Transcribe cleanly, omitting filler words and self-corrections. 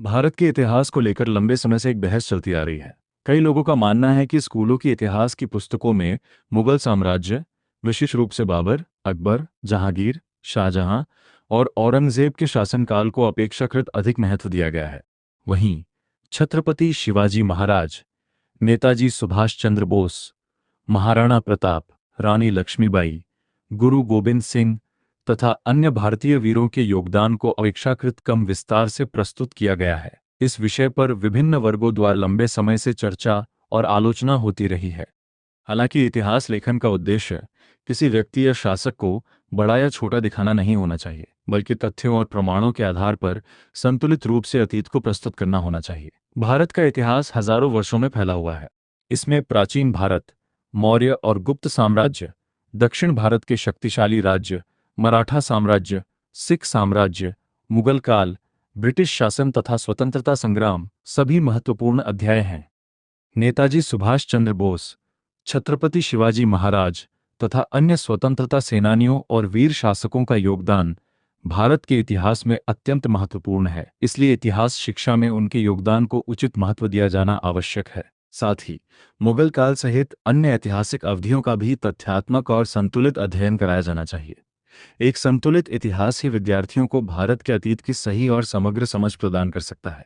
भारत के इतिहास को लेकर लंबे समय से एक बहस चलती आ रही है। कई लोगों का मानना है कि स्कूलों की इतिहास की पुस्तकों में मुगल साम्राज्य, विशेष रूप से बाबर, अकबर, जहांगीर, शाहजहां और औरंगजेब के शासनकाल को अपेक्षाकृत अधिक महत्व दिया गया है। वहीं छत्रपति शिवाजी महाराज, नेताजी सुभाष चंद्र बोस, महाराणा प्रताप, रानी लक्ष्मीबाई, गुरु गोबिंद सिंह तथा अन्य भारतीय वीरों के योगदान को अपेक्षाकृत कम विस्तार से प्रस्तुत किया गया है। इस विषय पर विभिन्न वर्गों द्वारा लंबे समय से चर्चा और आलोचना होती रही है। हालांकि इतिहास लेखन का उद्देश्य किसी व्यक्ति या शासक को बड़ा या छोटा दिखाना नहीं होना चाहिए, बल्कि तथ्यों और प्रमाणों के आधार पर संतुलित रूप से अतीत को प्रस्तुत करना होना चाहिए। भारत का इतिहास हजारों वर्षों में फैला हुआ है। इसमें प्राचीन भारत, मौर्य और गुप्त साम्राज्य, दक्षिण भारत के शक्तिशाली राज्य, मराठा साम्राज्य, सिख साम्राज्य, मुगल काल, ब्रिटिश शासन तथा स्वतंत्रता संग्राम सभी महत्वपूर्ण अध्याय हैं। नेताजी सुभाष चंद्र बोस, छत्रपति शिवाजी महाराज तथा अन्य स्वतंत्रता सेनानियों और वीर शासकों का योगदान भारत के इतिहास में अत्यंत महत्वपूर्ण है। इसलिए इतिहास शिक्षा में उनके योगदान को उचित महत्व दिया जाना आवश्यक है। साथ ही मुगल काल सहित अन्य ऐतिहासिक अवधियों का भी तथ्यात्मक और संतुलित अध्ययन कराया जाना चाहिए। एक संतुलित इतिहास ही विद्यार्थियों को भारत के अतीत की सही और समग्र समझ प्रदान कर सकता है।